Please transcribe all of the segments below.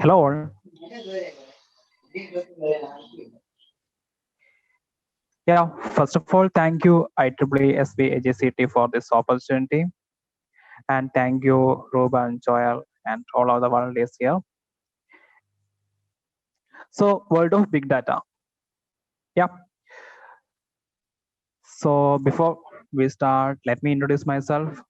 Hello all. Yeah, first of all, thank you IEEE SBAJCT for this opportunity, and thank you Ruben, Joel, and all of the volunteers here. So, world of big data. Yeah. So before we start, let me introduce myself.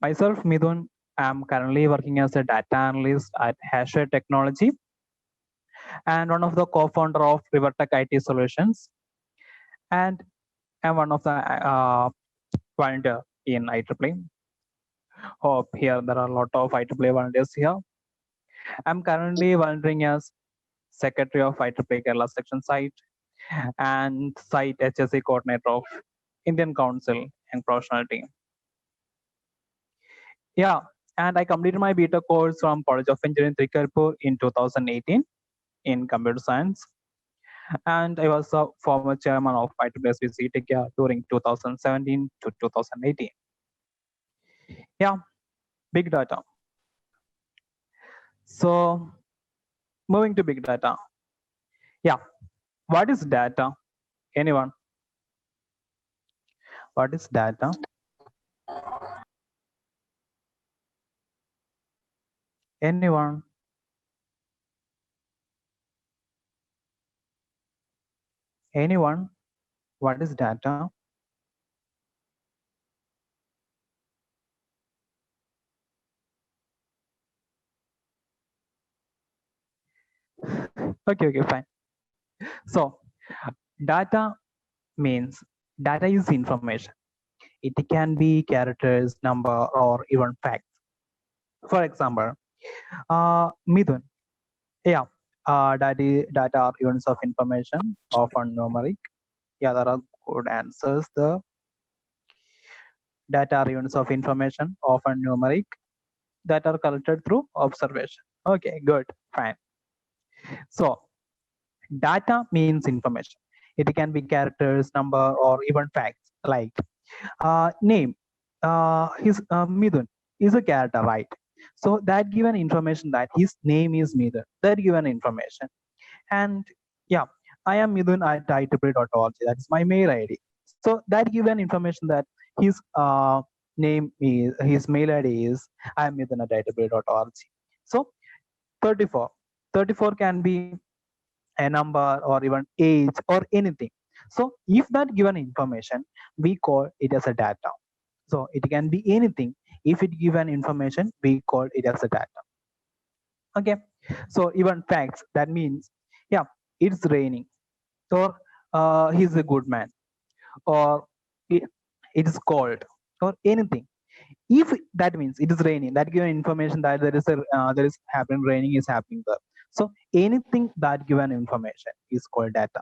Myself, Midun. I'm currently working as a data analyst at Hasher Technology and one of the co-founder of Rivertech IT Solutions. And I'm one of the volunteer in IEEE. Hope here there are a lot of IEEE volunteers here. I'm currently volunteering as Secretary of IEEE Kerala Section Site and Site HSE Coordinator of Indian Council and Professional Team. Yeah, and I completed my BTech course from College of Engineering Trikarpur in 2018 in Computer Science. And I was a former chairman of IEEE SBC during 2017 to 2018. Yeah, big data. So moving to big data. Yeah, what is data? Anyone? What is data? Anyone? Anyone? What is data? Okay, fine. So data means data is information. It can be characters, number, or even facts. For example, Midun. Yeah, data are units of information, often numeric. Yeah, there are good answers. The data are units of information, often numeric, that are collected through observation. Okay, good, fine. So data means information. It can be characters, number, or even facts like name. His Midun is a character, right? So that given information that his name is Midun, that given information. And yeah, I am Midun at IEEE.org. That's my mail ID. So that given information that his name is, his mail ID is, I am Midun at IEEE.org. So 34. 34 can be a number or even age or anything. So if that given information, we call it as a data. So it can be anything. If it given information, we call it as a data. Okay. So even facts, that means, yeah, it's raining, or he's a good man, or it is cold, or anything. If that means it is raining, that given information that there is happening, raining is happening there. So anything that given information is called data.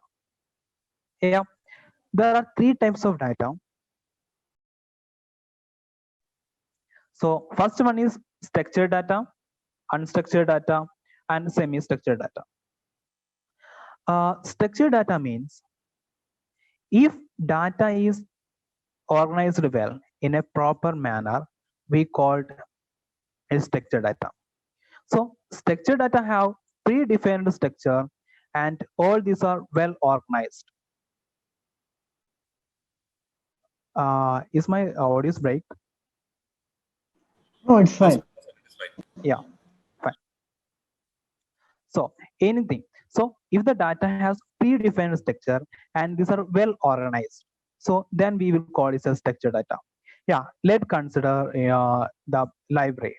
Yeah, there are three types of data. So first one is structured data, unstructured data, and semi-structured data. Structured data means if data is organized well in a proper manner, we called a structured data. So structured data have predefined structure and all these are well organized. Is my audio break? No, it's fine. Yeah, fine. So anything. So if the data has predefined structure and these are well organized, so then we will call it as structured data. Yeah, let's consider the library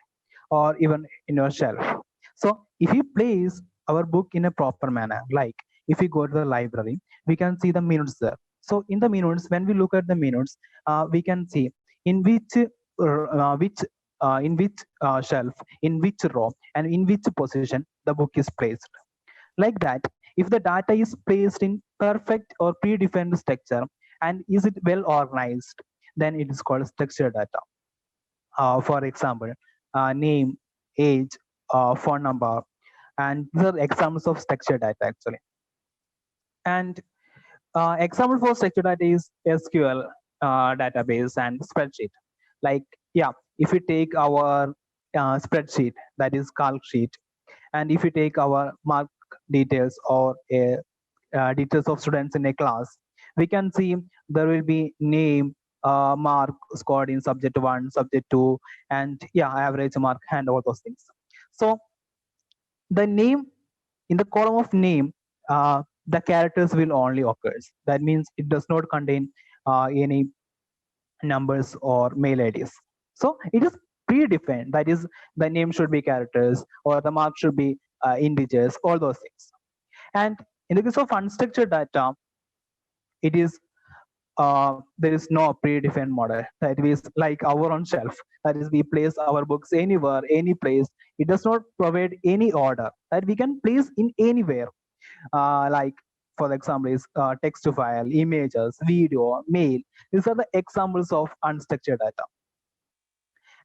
or even in your shelf. So if we place our book in a proper manner, like if we go to the library, we can see the minutes there. So in the minutes, when we look at the minutes, we can see in which shelf, in which row, and in which position the book is placed. Like that, if the data is placed in perfect or predefined structure and is it well organized, then it is called structured data. For example, name, age, phone number, and these are examples of structured data actually. And example for structured data is SQL database and spreadsheet. Like, yeah, if we take our spreadsheet, that is calc sheet, And if you take our mark details or details of students in a class, we can see there will be name, mark scored in subject 1, subject 2, and yeah, average mark and all those things. So the name, in the column of name, the characters will only occurs. That means it does not contain any numbers or mail IDs. So it is predefined. That is, the name should be characters or the mark should be integers, all those things. And in the case of unstructured data, it is there is no predefined model. That is like our own shelf. That is, we place our books anywhere, any place. It does not provide any order that we can place in anywhere. Like for example, is text file, images, video, mail. These are the examples of unstructured data.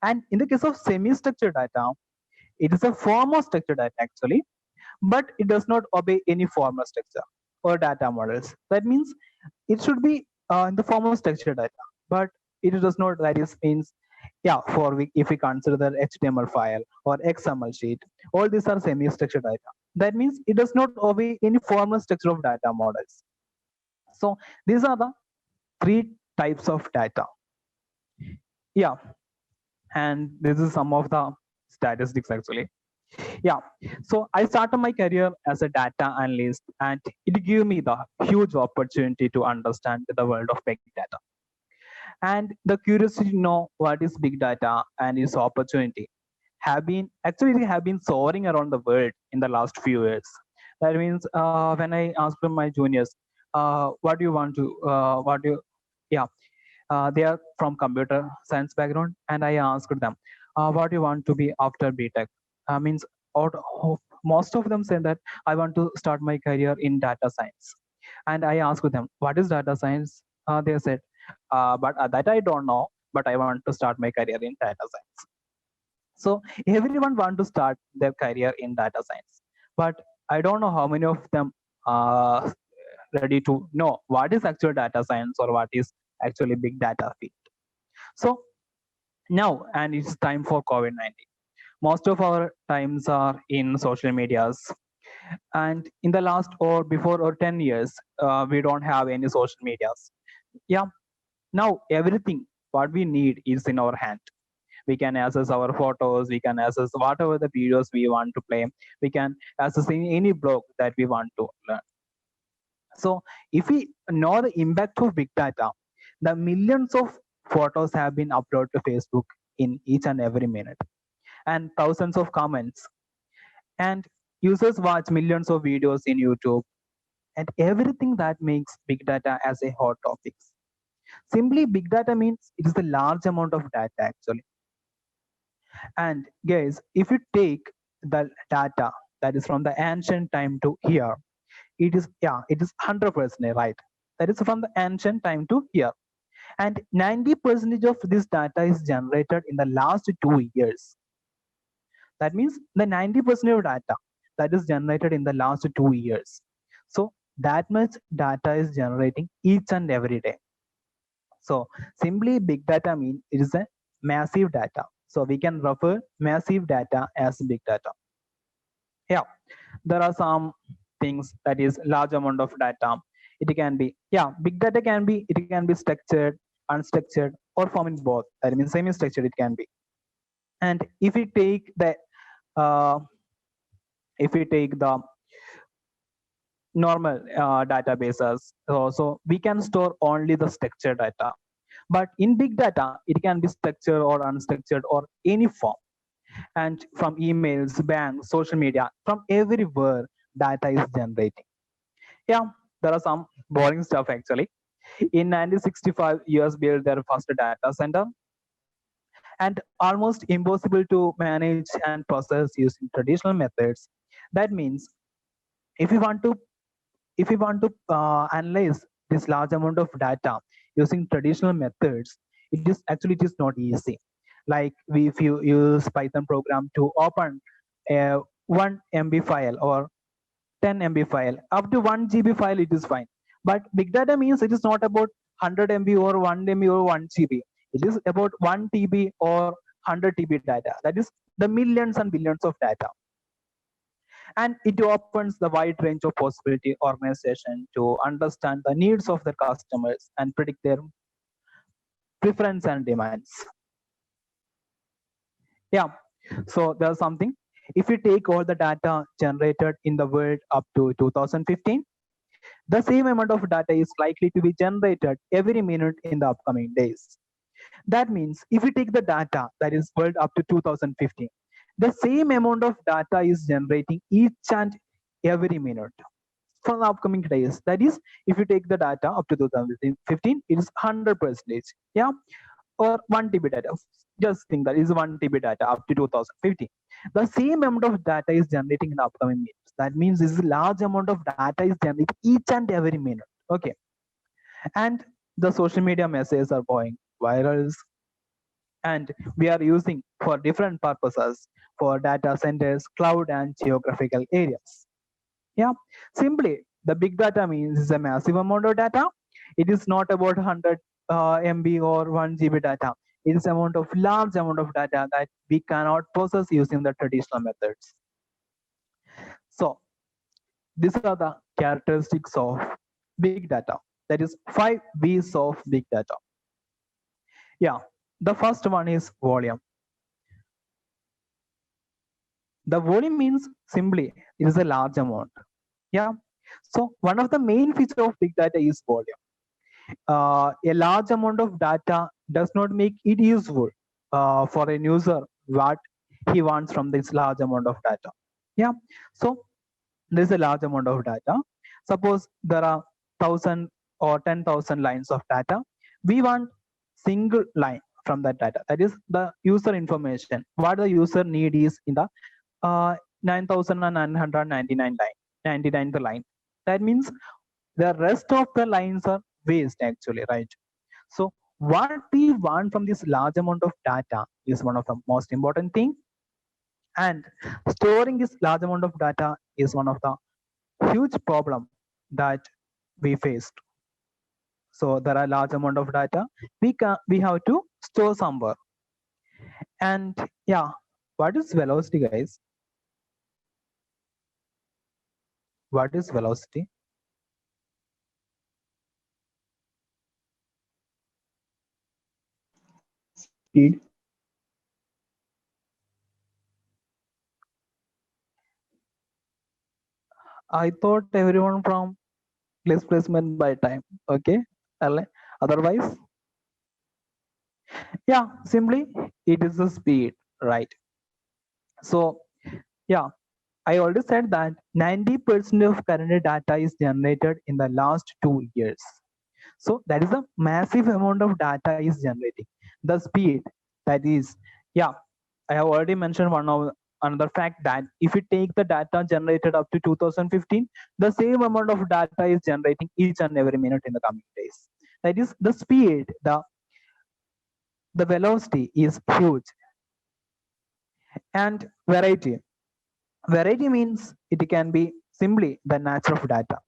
And in the case of semi-structured data, it is a form of structured data actually, but it does not obey any formal structure or data models. That means it should be in the form of structured data, but it does not. That is means, yeah, if we consider the HTML file or XML sheet, all these are semi-structured data. That means it does not obey any formal structure of data models. So these are the three types of data. Yeah, and this is some of the statistics actually. Yeah, so I started my career as a data analyst, and it gave me the huge opportunity to understand the world of big data and the curiosity to know what is big data and its opportunity have been soaring around the world in the last few years. That means when I asked my juniors, what do you want to what do you yeah they are from computer science background, and I asked them, what do you want to be after BTech? Means out of, most of them said that I want to start my career in data science. And I asked them, what is data science? They said, but that I don't know, but I want to start my career in data science. So everyone want to start their career in data science, but I don't know how many of them are ready to know what is actual data science or what is actually big data field. So now, and it's time for COVID-19. Most of our times are in social medias, and in the last or before or 10 years, we don't have any social medias. Yeah, now everything what we need is in our hand. We can access our photos, we can access whatever the videos we want to play, we can access any blog that we want to learn. So if we know the impact of big data, the millions of photos have been uploaded to Facebook in each and every minute, and thousands of comments, and users watch millions of videos in YouTube, and everything that makes big data as a hot topic. Simply, big data means it is a large amount of data actually. And guys, if you take the data that is from the ancient time to here, it is, yeah, it is 100% right. That is from the ancient time to here. And 90% of this data is generated in the last 2 years. That means the 90% of data that is generated in the last 2 years. So that much data is generating each and every day. So simply big data means it is a massive data. So we can refer massive data as big data. Yeah, there are some things that is large amount of data. It can be, yeah, big data can be, it can be structured, unstructured, or forming both. That means semi-structured it can be. And uh, if we take the normal databases, so we can store only the structured data. But in big data, it can be structured or unstructured or any form. And from emails, banks, social media, from everywhere, data is generating. Yeah, there are some boring stuff actually. In 1965, US built their first data center, and almost impossible to manage and process using traditional methods. That means if we want to analyze this large amount of data using traditional methods, it is not easy. Like if you use Python program to open a 1 MB file or 10 MB file, up to 1 GB file, it is fine. But big data means it is not about 100 MB or 1 MB or 1 GB. It is about 1 TB or 100 TB data. That is the millions and billions of data. And it opens the wide range of possibility organization to understand the needs of their customers and predict their preference and demands. Yeah, so there's something. If we take all the data generated in the world up to 2015, the same amount of data is likely to be generated every minute in the upcoming days. That means if we take the data that is world up to 2015, the same amount of data is generating each and every minute for the upcoming days. That is, if you take the data up to 2015, it is 100%. Yeah, or 1 TB data. Just think that is 1 TB data up to 2015. The same amount of data is generating in the upcoming minutes. That means this large amount of data is generated each and every minute. Okay, and the social media messages are going viral, and we are using for different purposes for data centers, cloud, and geographical areas. Yeah, simply the big data means is a massive amount of data. It is not about 100 MB or 1 GB data. It is amount of large amount of data that we cannot process using the traditional methods. So these are the characteristics of big data. That is 5 V's of big data. Yeah, the first one is volume. The volume means simply it is a large amount. Yeah. So one of the main features of big data is volume. A large amount of data does not make it useful for a user what he wants from this large amount of data. Yeah. So there's a large amount of data. Suppose there are 1,000 or 10,000 lines of data. We want single line from that data. That is the user information. What the user need is in the 9,999 line, 99th line. That means the rest of the lines are waste actually, right? So what we want from this large amount of data is one of the most important thing, and storing this large amount of data is one of the huge problem that we faced. So there are large amount of data we have to store somewhere. And yeah, what is velocity, guys? What is velocity? Speed. I thought everyone from displacement by time. Okay. Otherwise, yeah, simply it is the speed, right? So yeah, I already said that 90% of current data is generated in the last 2 years. So that is a massive amount of data is generating. The speed, that is, yeah, I have already mentioned one of another fact that if you take the data generated up to 2015, the same amount of data is generating each and every minute in the coming days. That is the speed, the velocity is huge. And variety. Variety means it can be simply the nature of data.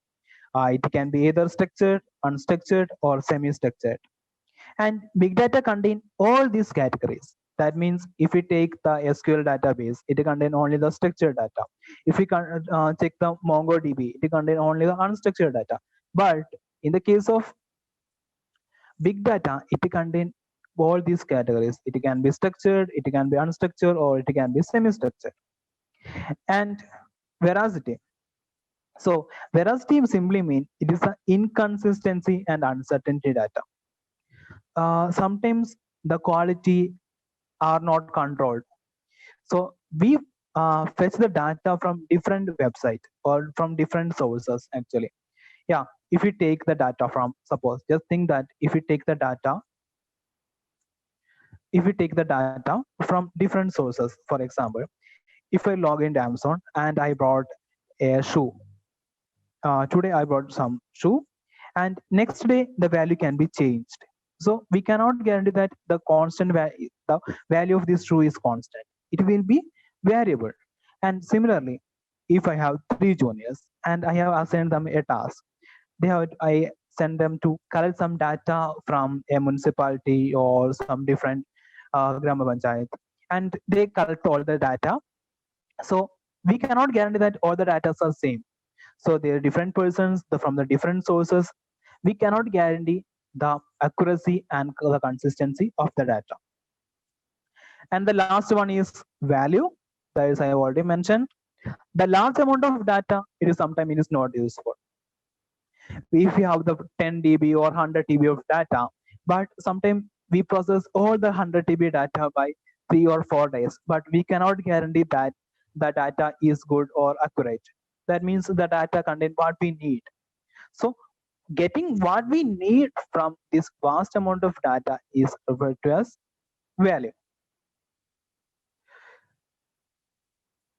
It can be either structured, unstructured, or semi-structured. And big data contain all these categories. That means if we take the SQL database, it contain only the structured data. If we check the MongoDB, it contain only the unstructured data. But in the case of big data, it contain all these categories. It can be structured, it can be unstructured, or it can be semi-structured. And veracity. So veracity simply means it is an inconsistency and uncertainty data. Sometimes the quality are not controlled. So we fetch the data from different websites or from different sources actually. Yeah, if we take the data from, suppose, just think that if we take the data from different sources, for example, if I log into Amazon and I bought a shoe, today I bought some shoe, and next day the value can be changed. So we cannot guarantee that the value of this shoe is constant. It will be variable. And similarly, if I have 3 juniors and I have assigned them a task, I send them to collect some data from a municipality or some different Grama Panchayat, and they collect all the data. So we cannot guarantee that all the data are same. So there are different persons from the different sources. We cannot guarantee the accuracy and the consistency of the data. And the last one is value. That is I already mentioned. The large amount of data, it is sometimes it is not useful. If we have the 10 dB or 100 dB of data, but sometimes we process all the 100 dB data by 3 or 4 days, but we cannot guarantee that the data is good or accurate. That means the data contain what we need. So getting what we need from this vast amount of data is referred to as value.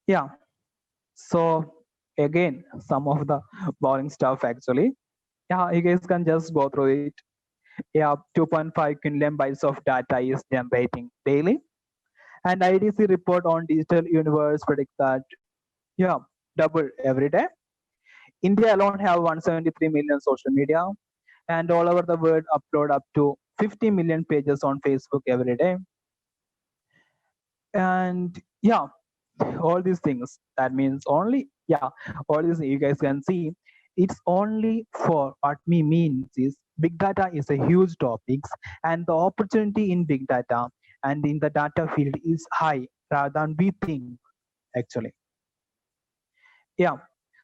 Yeah. So again, some of the boring stuff actually. Yeah, you guys can just go through it. Yeah, 2.5 quintillion bytes of data is generating daily. And IDC report on digital universe predict that, yeah, double every day. India alone have 173 million social media, and all over the world upload up to 50 million pages on Facebook every day. And yeah, all these things, that means only, yeah, all these you guys can see, it's only for what me means is big data is a huge topic, and the opportunity in big data and in the data field is high rather than we think actually. Yeah.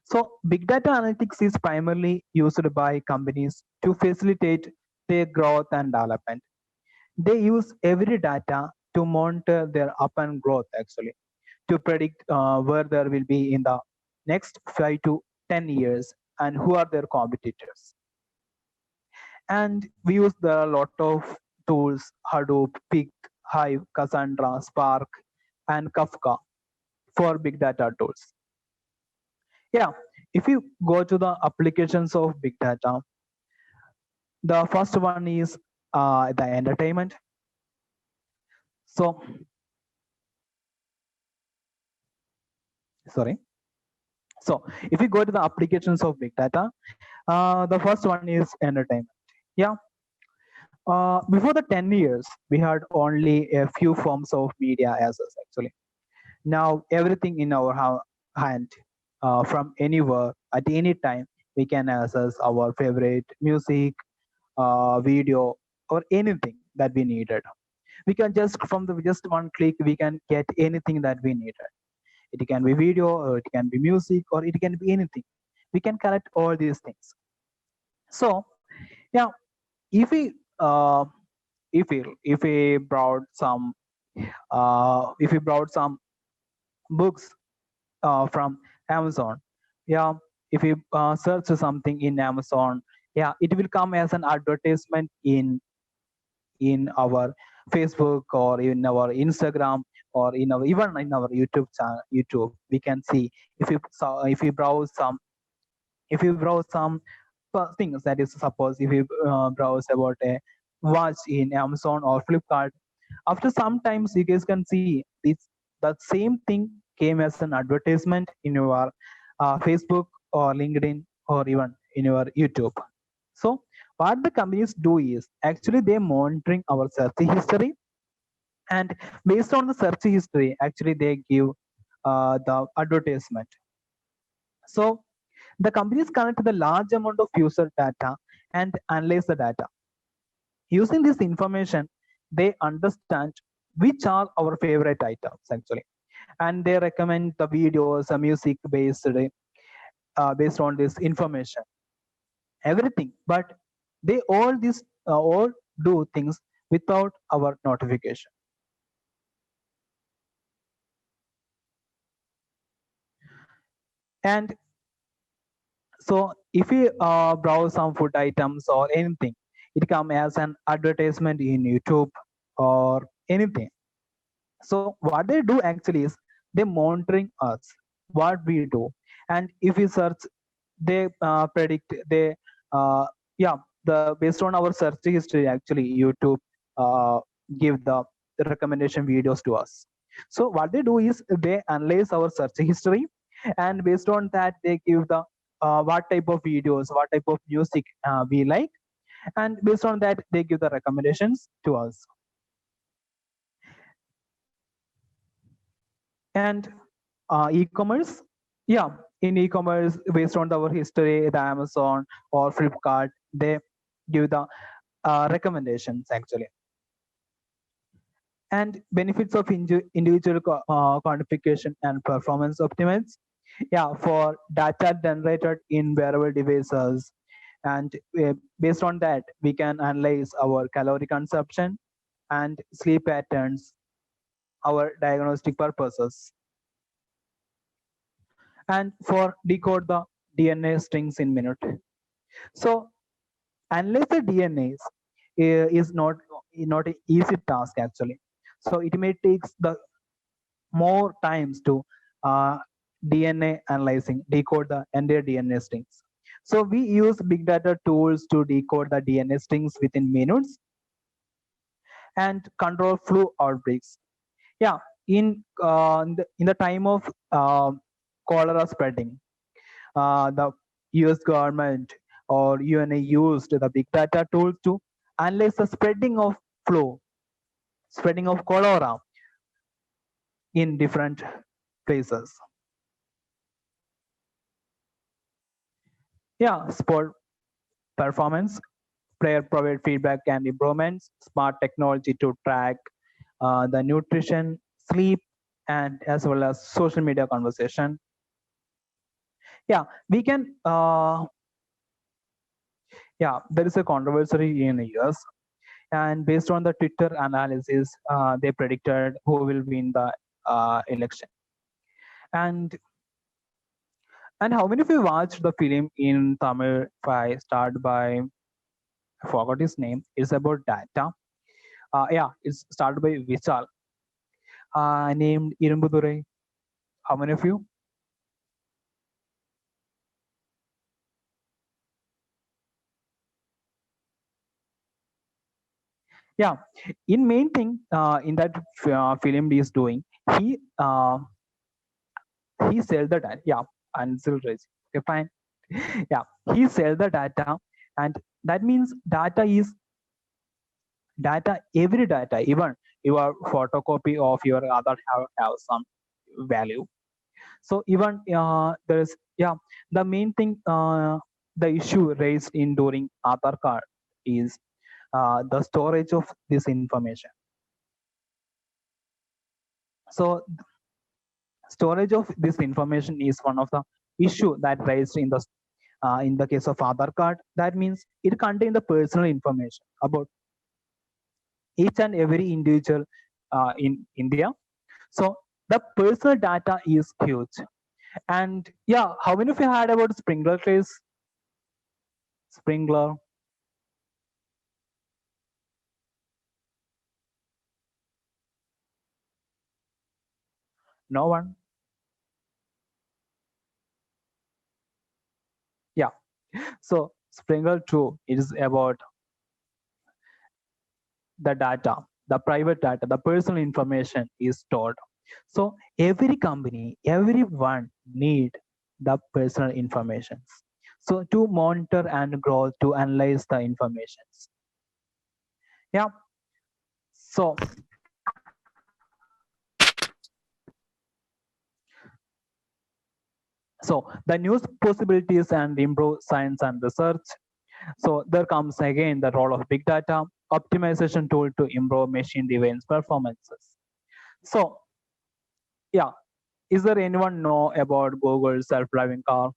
So big data analytics is primarily used by companies to facilitate their growth and development. They use every data to monitor their up and growth actually, to predict where there will be in the next 5 to 10 years and who are their competitors. And we use the lot of tools: Hadoop, Pig, Hive, Cassandra, Spark, and Kafka for big data tools. Yeah, if you go to the applications of big data, the first one is the entertainment. So, sorry. So, if you go to the applications of big data, the first one is entertainment. Yeah. Before the 10 years, we had only a few forms of media access actually. Now everything in our hand, from anywhere at any time, we can access our favorite music, video, or anything that we needed. We can just from the just one click we can get anything that we needed. It can be video, or it can be music, or it can be anything. We can collect all these things. So yeah, if we uh, if we brought some if we brought some books from Amazon, yeah, if you search something in Amazon, yeah, it will come as an advertisement in our Facebook or in our Instagram or in our even in our YouTube channel. YouTube, we can see if you browse some, if you browse some things, that is suppose if you browse about a watch in Amazon or Flipkart, after some times you guys can see this, the same thing came as an advertisement in your Facebook or LinkedIn or even in your YouTube. So what the companies do is actually they monitoring our search history, and based on the search history actually they give the advertisement. So the companies collect the large amount of user data and analyze the data. Using this information, they understand which are our favorite items actually, and they recommend the videos, music based on this information, everything. But they all do things without our notification. And so if we browse some food items or anything, it come as an advertisement in YouTube or anything. So what they do actually is they monitoring us, what we do, and if we search, they predict. They yeah, the based on our search history, actually YouTube uh, give the recommendation videos to us. So what they do is they analyze our search history, and based on that they give the what type of videos, what type of music we like, and based on that they give the recommendations to us. And E-commerce, yeah, in e-commerce, based on our history, the Amazon or Flipkart, they give the recommendations actually. And benefits of individual quantification and performance optimize. Yeah, for data generated in wearable devices, and based on that, we can analyze our calorie consumption and sleep patterns, our diagnostic purposes, and for decode the DNA strings in minute. So analyze the DNAs is not an easy task actually. So it may takes the more times to uh, DNA analyzing, decode the entire DNA strings. So we use big data tools to decode the DNA strings within minutes and control flu outbreaks. Yeah, in the time of cholera spreading, the US government or UNA used the big data tools to analyze the flu, spreading of cholera in different places. Yeah, sport performance, player provide feedback and improvements, smart technology to track the nutrition, sleep, and as well as social media conversation. Yeah, we can. Yeah, there is a controversy in the US, and based on the Twitter analysis, they predicted who will win the election. And how many of you watched the film in Tamil? If I start by, I forgot his name. It's about data. Yeah, it's started by Vishal, named Irumbudurai. How many of you? Yeah, in main thing in that film he is doing, he uh, he sell the data. Yeah, and still raising. Okay, fine. Yeah, he sell the data, and that means data is data. Every data, even your photocopy of your other have some value. So even there is, yeah, the main thing, the issue raised in during Aadhaar card is the storage of this information. So storage of this information is one of the issue that raised in the case of Aadhaar card. That means it contains the personal information about each and every individual in India. So the personal data is huge. And yeah, how many of you heard about Sprinkler case? Sprinkler? No one? Yeah. So Sprinkler 2 is about the data, the private data, the personal information is stored. So every company, everyone need the personal information. So to monitor and grow, to analyze the information. Yeah. So the news possibilities and improve science and research. So there comes again the role of big data optimization tool to improve machine-driven performances. So yeah, is there anyone know about Google self-driving car?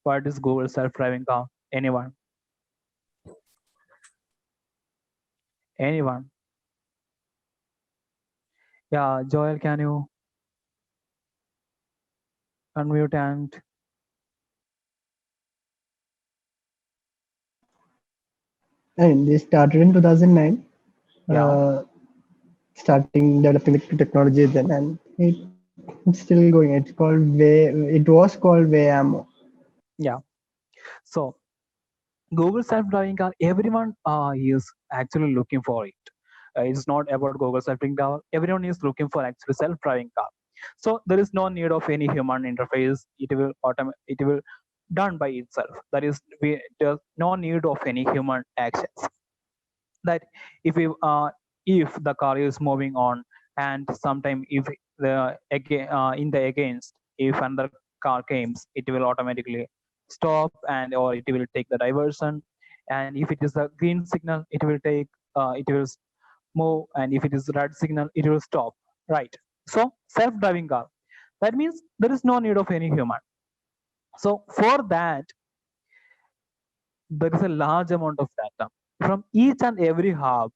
What is Google self-driving car? Anyone? Anyone? Yeah, Joel, can you unmute and And they started in 2009, yeah, starting developing the technology then, and it's still going. It's called Way. It was called Wayamo. yeah. So Google self-driving car, everyone is actually looking for it. It's not about Google self-driving car. Everyone is looking for actually self-driving car. So there is no need of any human interface. It will done by itself. That is, there's no need of any human actions. That if we if the car is moving on and sometime if the again in the against, if another car comes, it will automatically stop and or it will take the diversion. And if it is a green signal, it will take it will move, and if it is red signal, it will stop, right? So self-driving car, that means there is no need of any human. So for that, there is a large amount of data from each and every hub.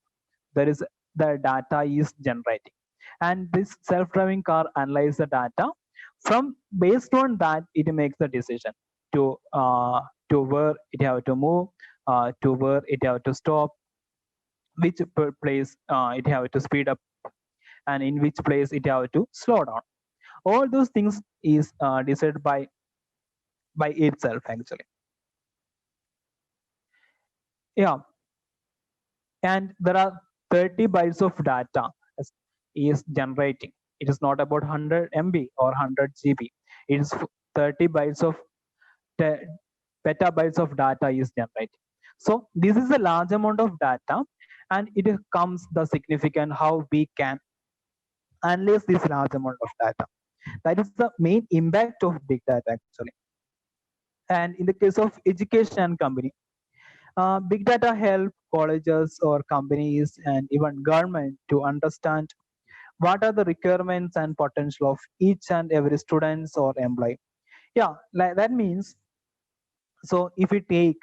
There is the data is generating, and this self-driving car analyze the data. From based on that, it makes the decision to where it have to move, to where it have to stop, which place it have to speed up, and in which place it have to slow down. All those things is decided by itself actually. Yeah, and there are 30 bytes of data is generating. It is not about 100 MB or 100 GB. It is 30 bytes of petabytes of data is generating. So this is a large amount of data, and it comes the significant how we can analyze this large amount of data. That is the main impact of big data actually. And in the case of education and company, big data help colleges or companies and even government to understand what are the requirements and potential of each and every students or employee. Yeah, like that means, so if we take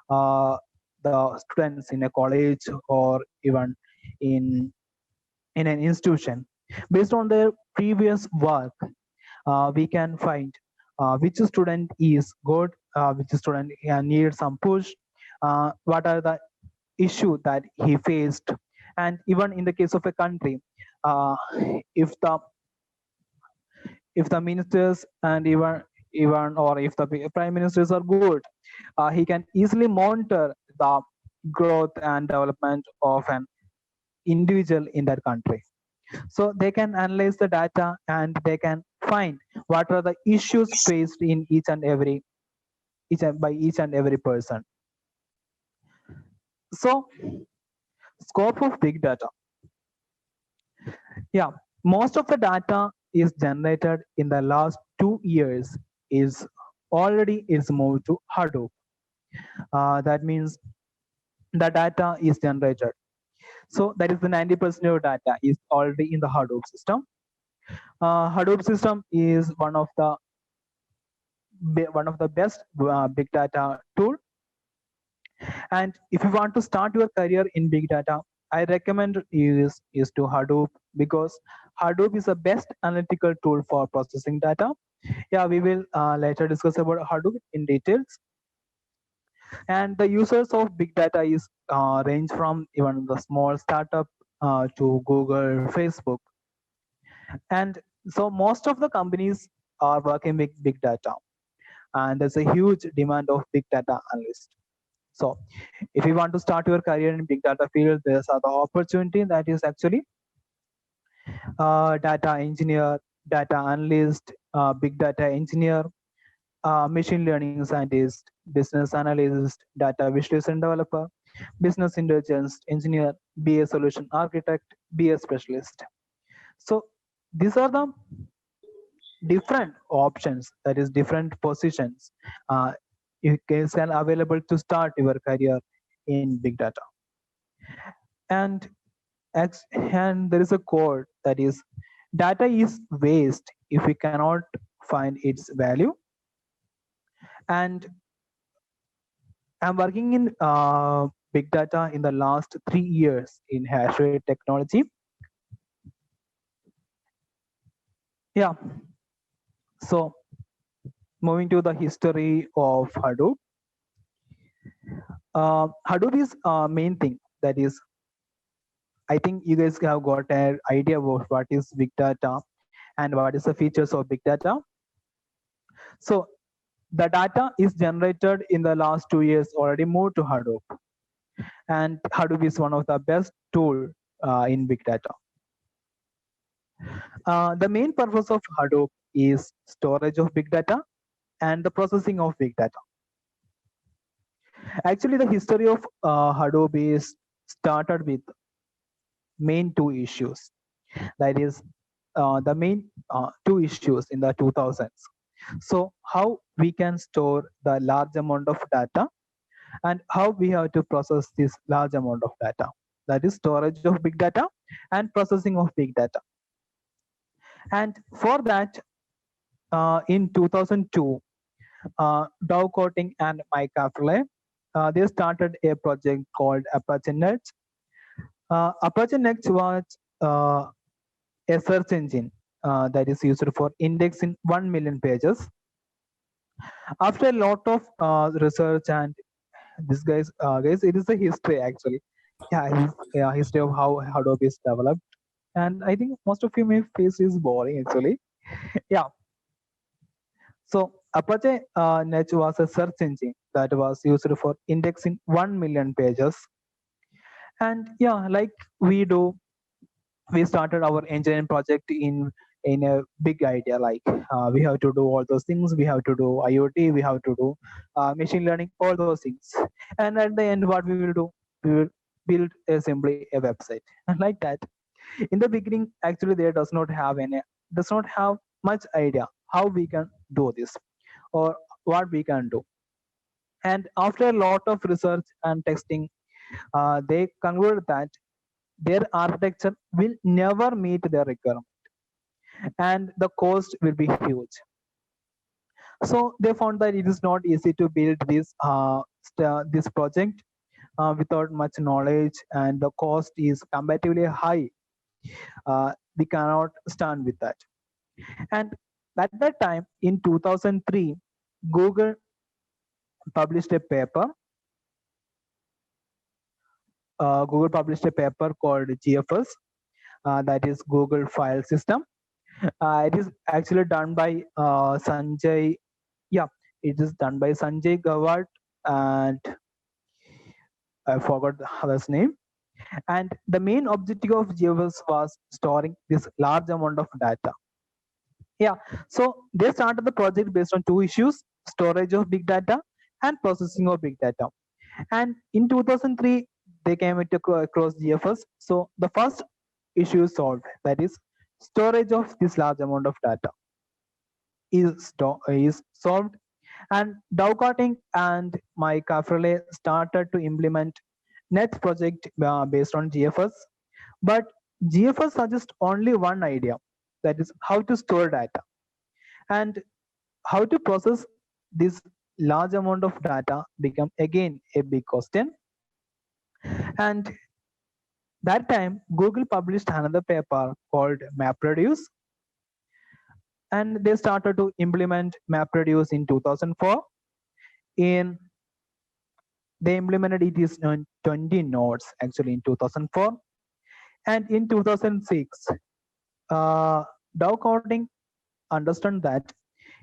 uh, the students in a college or even in an institution, based on their previous work, we can find which student is good, which student needs some push, what are the issue that he faced. And even in the case of a country, uh, if the ministers and even or if the prime ministers are good, he can easily monitor the growth and development of an individual in that country. So they can analyze the data and they can find what are the issues faced in each and every person. So scope of big data. Yeah, most of the data is generated in the last 2 years is already is moved to Hadoop. That means the data is generated. So that is the 90% of data is already in the Hadoop system. Hadoop system is one of the best big data tool. And if you want to start your career in big data, I recommend is to Hadoop, because Hadoop is the best analytical tool for processing data. Yeah, we will later discuss about Hadoop in details. And the users of big data is range from even the small startup to Google, Facebook. And so most of the companies are working with big data, and there's a huge demand of big data analysts. So if you want to start your career in big data field, there's the opportunity that is actually data engineer, data analyst, big data engineer, machine learning scientist, business analyst, data visualization developer, business intelligence engineer, BA solution architect, BA specialist. So these are the different options, that is different positions you can available to start your career in big data. And and there is a quote that is, data is waste if we cannot find its value. And I'm working in big data in the last 3 years in hash rate technology. Yeah, so moving to the history of Hadoop. Hadoop is main thing, that is, I think you guys have got an idea about what is big data and what is the features of big data. So the data is generated in the last 2 years already moved to Hadoop, and Hadoop is one of the best tool in big data. The main purpose of Hadoop is storage of big data and the processing of big data. Actually, the history of Hadoop is started with main two issues. That is the main two issues in the 2000s. So how we can store the large amount of data and how we have to process this large amount of data. That is storage of big data and processing of big data. And for that, in 2002, Dow Corning and Mike Afterley, they started a project called Apache Next. Apache Next was a search engine that is used for indexing 1 million pages. After a lot of research and this guys, it is a history actually. Yeah, history of how Adobe is developed. And I think most of you may face is boring actually. Yeah. So Apache Net was a search engine that was used for indexing 1 million pages. And yeah, like we do, we started our engineering project in a big idea like we have to do all those things. We have to do IoT, we have to do machine learning, all those things. And at the end, what we will do, we will build simply a website like that. In the beginning, actually, there does not have much idea how we can do this or what we can do. And after a lot of research and testing, they concluded that their architecture will never meet their requirement and the cost will be huge. So they found that it is not easy to build this project without much knowledge, and the cost is comparatively high. We cannot stand with that. And at that time, in 2003, Google published a paper. Google published a paper called GFS, that is Google File System. It is actually done by Sanjay. Yeah, it is done by Sanjay Gawat and I forgot his name. And the main objective of GFS was storing this large amount of data. Yeah, so they started the project based on two issues: storage of big data and processing of big data. And in 2003, they came across GFS. So the first issue is solved, that is storage of this large amount of data is solved. And Dow Corning and Mike Afrele started to implement Net project based on GFS. But GFS suggests only one idea, that is how to store data and how to process this large amount of data become again a big question. And that time Google published another paper called MapReduce, and they started to implement MapReduce in 2004. In They implemented it is on 20 nodes actually in 2004. And in 2006, Dow Corning understand that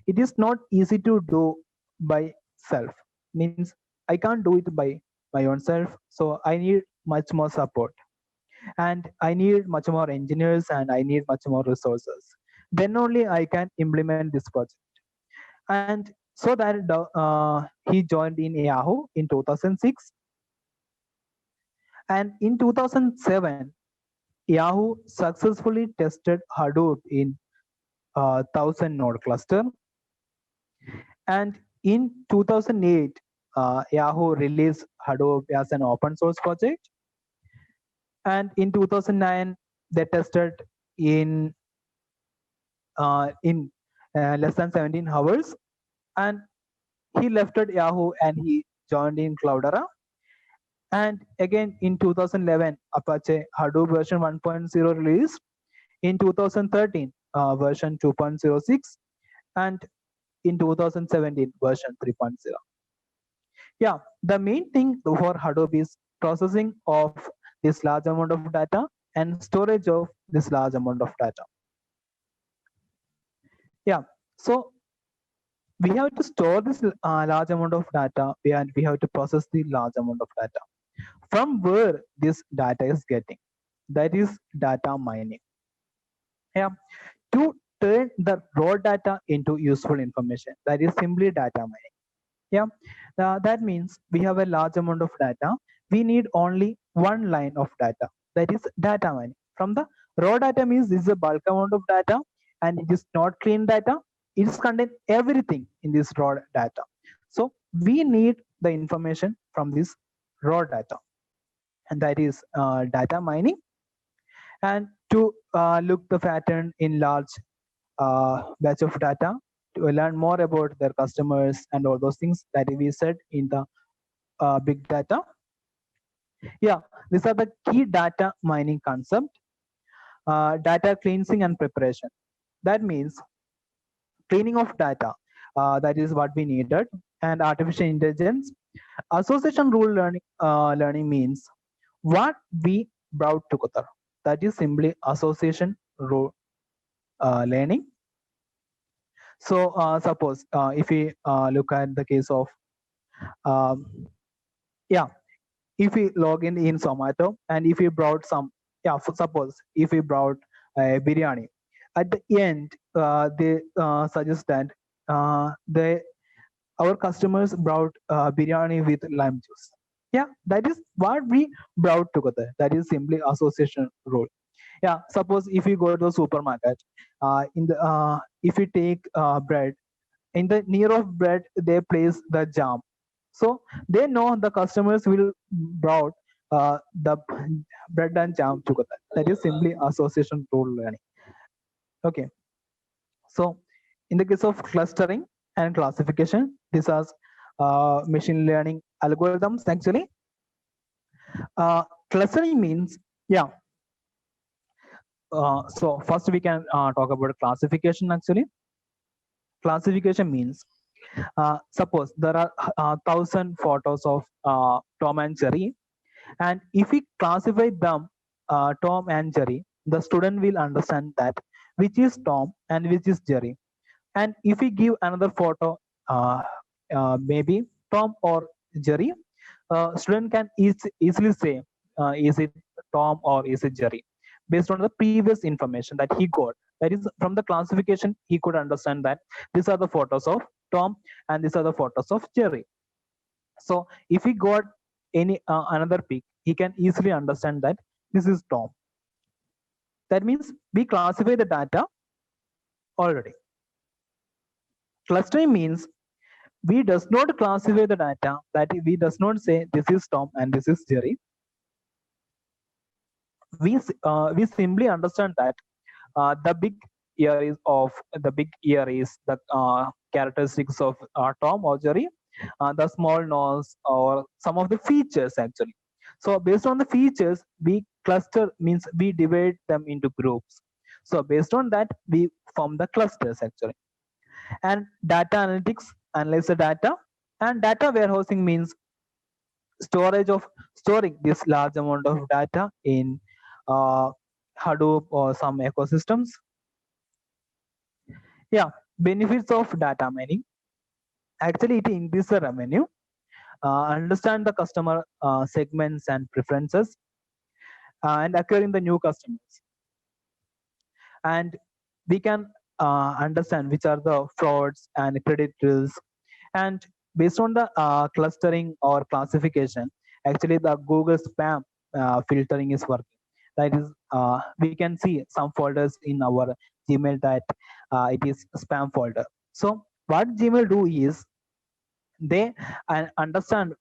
it is not easy to do by self. Means I can't do it by my own self, so I need much more support, and I need much more engineers, and I need much more resources. Then only I can implement this project. And so that he joined in Yahoo in 2006. And in 2007, Yahoo successfully tested Hadoop in 1000 node cluster. And in 2008, Yahoo released Hadoop as an open source project. And in 2009, they tested in less than 17 hours. And he left at Yahoo and he joined in Cloudera. And again in 2011, Apache Hadoop version 1.0 released. In 2013, version 2.06, and in 2017, version 3.0. Yeah, the main thing for Hadoop is processing of this large amount of data and storage of this large amount of data. Yeah, so we have to store this large amount of data and we have to process the large amount of data. From where this data is getting, that is data mining. Yeah, to turn the raw data into useful information, that is simply data mining. Yeah, that means we have a large amount of data. We need only one line of data, that is data mining. From the raw data means this is a bulk amount of data and it is not clean data. It's contain everything in this raw data. So we need the information from this raw data, and that is data mining. And to look the pattern in large batch of data, to learn more about their customers and all those things that we said in the big data. Yeah, these are the key data mining concept. Data cleansing and preparation. That means cleaning of data. That is what we needed. And artificial intelligence. Association rule learning means what we brought together. That is simply association rule learning. So suppose if we look at the case of um, yeah, if we log in Zomato and if we brought some, yeah, suppose if we brought a biryani, at the end they suggest that they our customers brought biryani with lime juice. Yeah, that is what we brought together. That is simply association rule. Yeah, suppose if you go to the supermarket, in the if you take bread, in the near of bread they place the jam, so they know the customers will brought the bread and jam together. That is simply association rule learning. Okay, so in the case of clustering and classification, these are machine learning algorithms actually. Clustering means, yeah, so first we can talk about classification actually. Classification means suppose there are 1,000 photos of Tom and Jerry, and if we classify them Tom and Jerry, the student will understand that which is Tom and which is Jerry. And if we give another photo, maybe Tom or Jerry, student can easily say is it Tom or is it Jerry, based on the previous information that he got. That is, from the classification he could understand that these are the photos of Tom and these are the photos of Jerry. So if he got any another pic, he can easily understand that this is Tom. That means we classify the data already. Clustering means we does not classify the data, that we does not say this is Tom and this is Jerry. We simply understand that the big ear is the characteristics of Tom or Jerry, the small nose or some of the features actually. So based on the features, we cluster means we divide them into groups. So based on that, we form the clusters actually. And data analytics analyze the data, and data warehousing means storing this large amount of data in uh, Hadoop or some ecosystems. Yeah, benefits of data mining. Actually, it increases the revenue, understand the customer segments and preferences, and acquiring the new customers. And we can understand which are the frauds and credit risks. And based on the clustering or classification, actually the Google spam filtering is working. That is, we can see some folders in our Gmail that it is spam folder. So what Gmail do is they understand,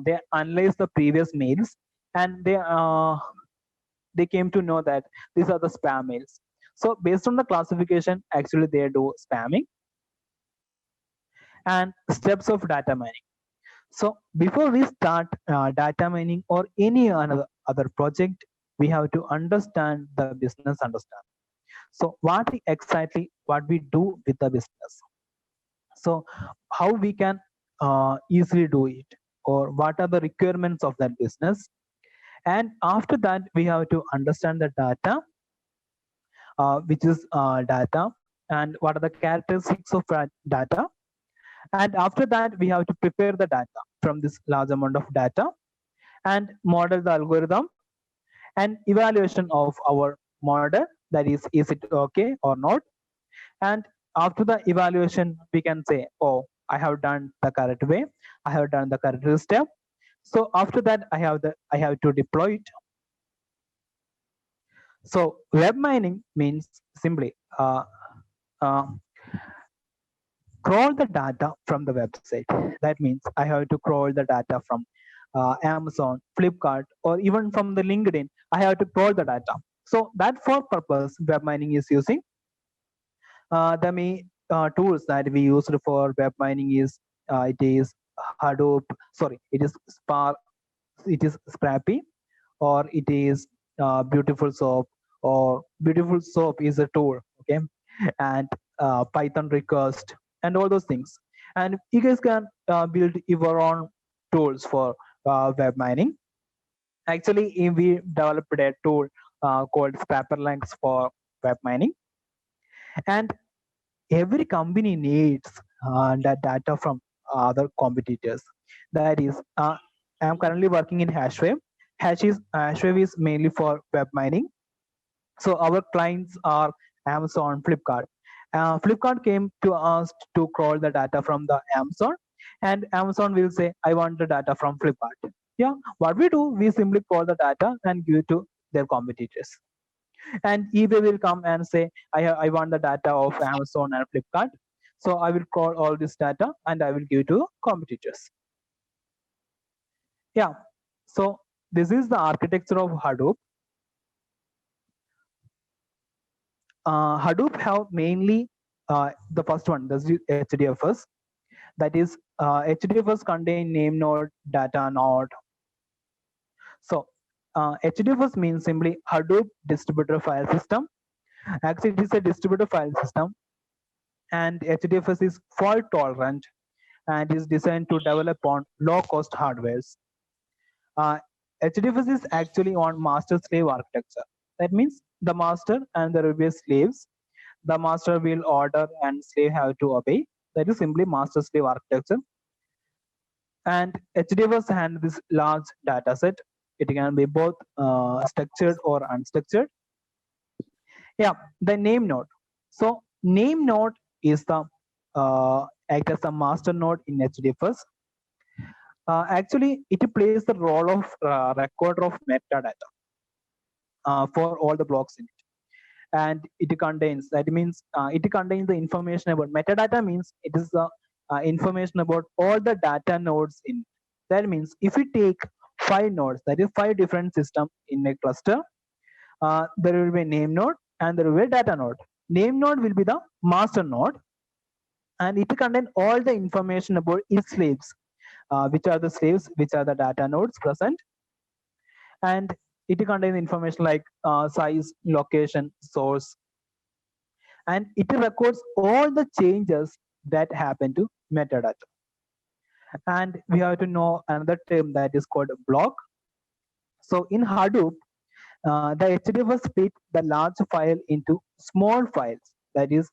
they analyze the previous mails, and they came to know that these are the spam mails. So based on the classification, actually they do spamming. And steps of data mining. So before we start data mining or any other project, we have to understand the business understand. So what we do with the business. So how we can easily do it, or what are the requirements of that business. And after that, we have to understand the data, which is data, and what are the characteristics of that data. And after that, we have to prepare the data from this large amount of data and model the algorithm and evaluation of our model, that is it okay or not. And after the evaluation, we can say, oh, I have done the correct way, I have done the correct step. So after that, I have to deploy it. So web mining means simply uh, crawl the data from the website. That means I have to crawl the data from Amazon, Flipkart, or even from the LinkedIn. I have to crawl the data. So that for purpose, web mining is using the main tools that we use for web mining is it is Hadoop. Sorry, it is Spark. It is Scrappy, or it is Beautiful Soap, or Beautiful Soap is a tool. Okay, and Python request and all those things. And you guys can build your own tools for web mining. Actually, we developed a tool called Scrapperlinks for web mining, and every company needs that data from other competitors. That is, I'm currently working in Hashwave. Hashwave is mainly for web mining. So our clients are Amazon, Flipkart. Flipkart came to us to crawl the data from the Amazon, and Amazon will say, "I want the data from Flipkart." Yeah, what we do, we simply call the data and give it to their competitors. And eBay will come and say, I want the data of Amazon and Flipkart. So I will call all this data and I will give it to competitors. Yeah. So this is the architecture of Hadoop. Hadoop have mainly the first one, the HDFS. That is, HDFS contain name node, data node. So HDFS means simply Hadoop distributed file system. Actually, it is a distributed file system, and HDFS is fault tolerant and is designed to develop on low-cost hardwares. Uh, HDFS is actually on master-slave architecture. That means the master and there will be slaves. The master will order and slave have to obey. That is simply master-slave architecture. And HDFS handles this large data set. It can be both structured or unstructured. Yeah, the name node. So name node is the act as a master node in HDFS. Actually, it plays the role of recorder of metadata for all the blocks in it, and it contains, that means it contains the information about metadata, means it is the information about all the data nodes in it. That means if we take 5 nodes, that is 5 different systems in a cluster, there will be a name node and there will be a data node. Name node will be the master node, and it contains all the information about its slaves, which are the slaves, which are the data nodes present, and it contains information like size, location, source, and it records all the changes that happen to metadata. And we have to know another term that is called block. So in Hadoop, the HDFS split the large file into small files. That is,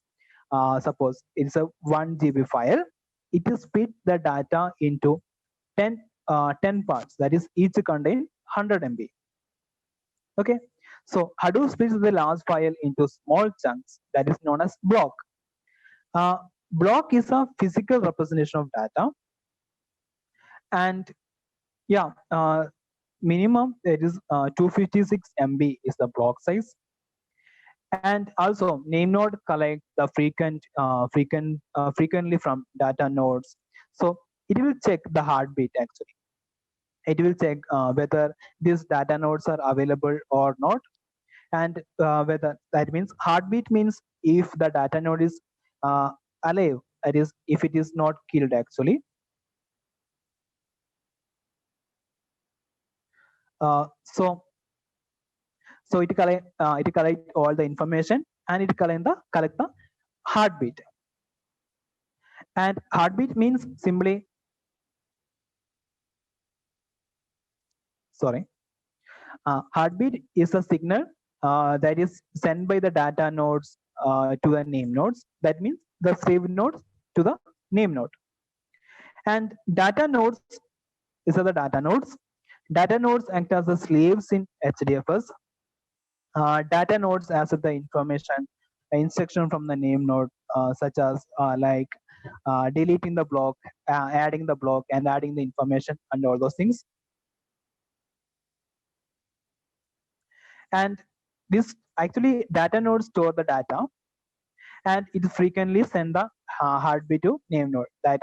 suppose it's a 1 GB file. It is split the data into 10 parts. That is, each contain 100 MB. Okay. So Hadoop splits the large file into small chunks. That is known as block. Uh, block is a physical representation of data, and yeah, minimum it is 256 MB is the block size. And also name node collect the frequently from data nodes. So it will check the heartbeat. Actually, it will check whether these data nodes are available or not, and whether, that means heartbeat means if the data node is uh, alive, that is if it is not killed actually. So it collect all the information, and it collect the heartbeat. And heartbeat means simply, sorry, heartbeat is a signal that is sent by the data nodes to the name nodes. That means the slave nodes to the name node. And data nodes, these are the data nodes. Data nodes act as the slaves in HDFS. Data nodes accept the information instruction from the name node, such as like deleting the block, adding the block, and adding the information and all those things. And this actually data node store the data, and it frequently send the heartbeat to name node. That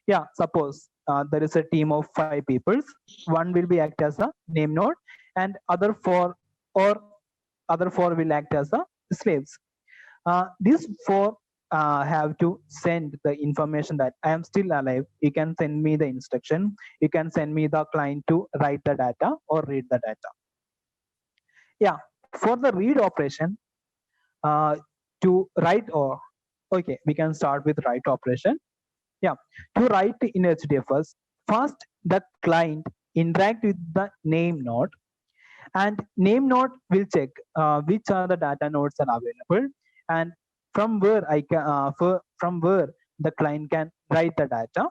yeah, suppose there is a team of 5 people. One will be act as a name node, and or other four will act as the slaves. These four have to send the information that I am still alive. You can send me the instruction. You can send me the client to write the data or read the data. Yeah, for the read operation, uh, to write or okay, we can start with write operation. Yeah, to write in HDFS, first the client interact with the name node, and name node will check which are the data nodes are available, and from where I can from where the client can write the data,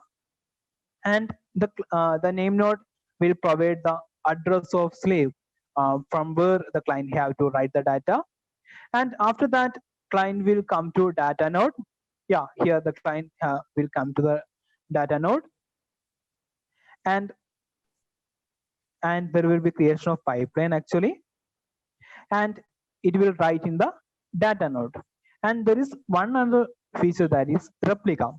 and the name node will provide the address of slave from where the client have to write the data, and after that client will come to data node. Yeah, here the client will come to the data node, and there will be creation of pipeline actually, and it will write in the data node. And there is one other feature, that is replica.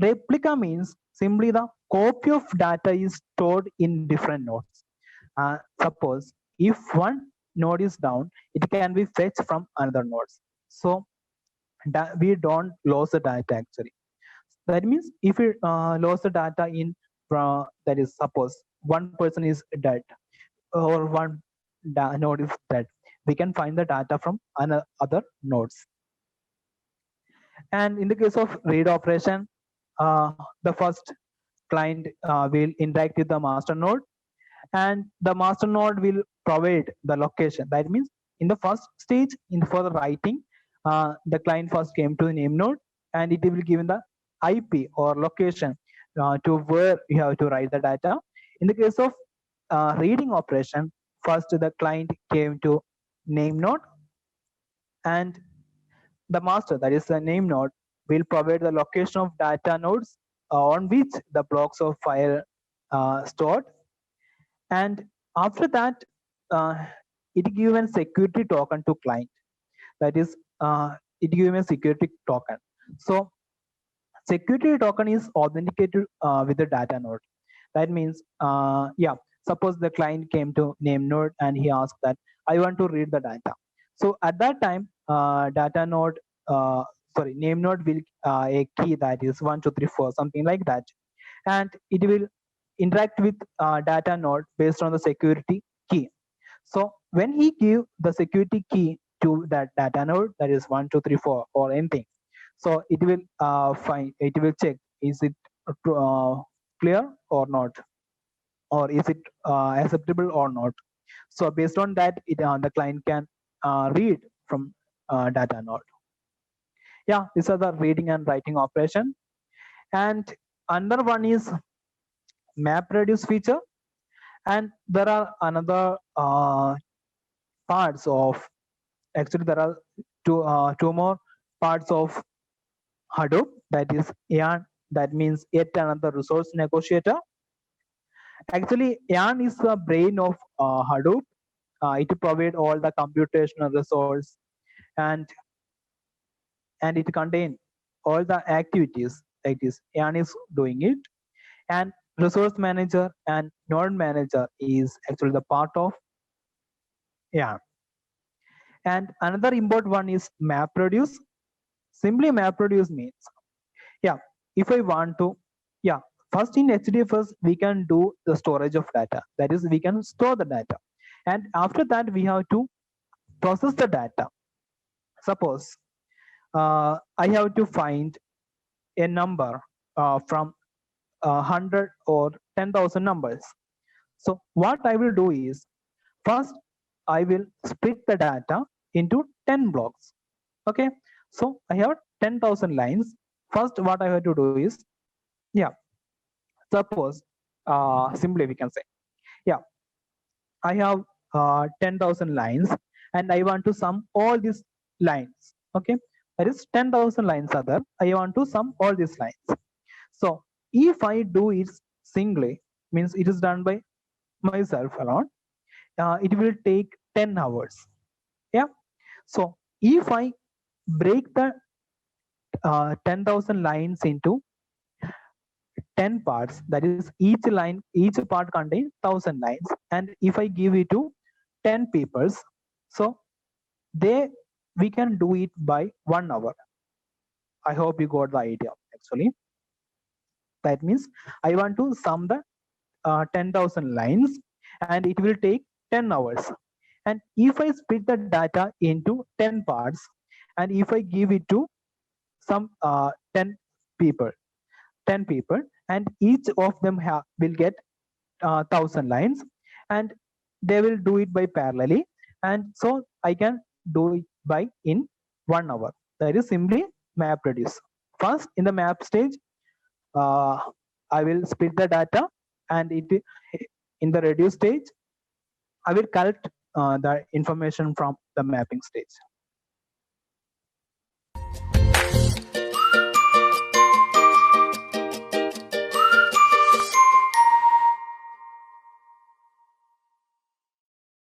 Replica means simply the copy of data is stored in different nodes. Suppose if one node is down, it can be fetched from another nodes. So we don't lose the data actually. That means if we lose the data in that is, suppose one person is dead or one node is dead, we can find the data from other nodes. And in the case of read operation, the first client will interact with the master node, and the master node will provide the location. That means in the first stage, for the writing, the client first came to the name node, and it will give the IP or location to where you have to write the data. In the case of reading operation, first the client came to name node, and the master, that is the name node, will provide the location of data nodes on which the blocks of file stored. And after that, uh, it given security token to client. That is, it given security token. So security token is authenticated with the data node. That means, yeah, suppose the client came to name node and he asked that I want to read the data. So at that time, data node, name node will a key that is 1234, something like that, and it will interact with data node based on the security key. So when he give the security key to that data node, that is 1234 or anything, so it will find, it will check, is it uh, clear or not, or is it acceptable or not. So based on that, the client can read from data node. Yeah, these are the reading and writing operation. And another one is map reduce feature, and there are another parts of, actually there are two more parts of Hadoop, that is yarn, that means yet another resource negotiator. Actually, yarn is the brain of Hadoop. It provides all the computational resource, and it contains all the activities like this. Yarn is doing it, and resource manager and node manager is actually the part of yarn. And another important one is MapReduce. Simply MapReduce means, yeah, if I want to, yeah, first in HDFS we can do the storage of data. That is, we can store the data, and after that we have to process the data. Suppose I have to find a number from 100 or 10,000 numbers. So what I will do is, first I will split the data into 10 blocks. Okay, so I have 10,000 lines. First what I have to do is, yeah, suppose simply we can say, yeah, I have 10,000 lines, and I want to sum all these lines. Okay, that is 10,000 lines are there. I want to sum all these lines. So if I do it singly, means it is done by myself alone, it will take 10 hours. So if I break the 10,000 lines into 10 parts, that is each part contains 1,000 lines, and if I give it to 10 peoples, so they we can do it by 1 hour. I hope you got the idea. Actually, that means I want to sum the 10,000 lines, and it will take 10 hours. And if I split the data into 10 parts, and if I give it to some 10 people 10 people, and each of them will get 1,000 lines, and they will do it by parallelly, and so I can do it by in 1 hour. That is simply map reduce. First, in the map stage, uh, I will split the data, and in the reduce stage I will collect the information from the mapping stage.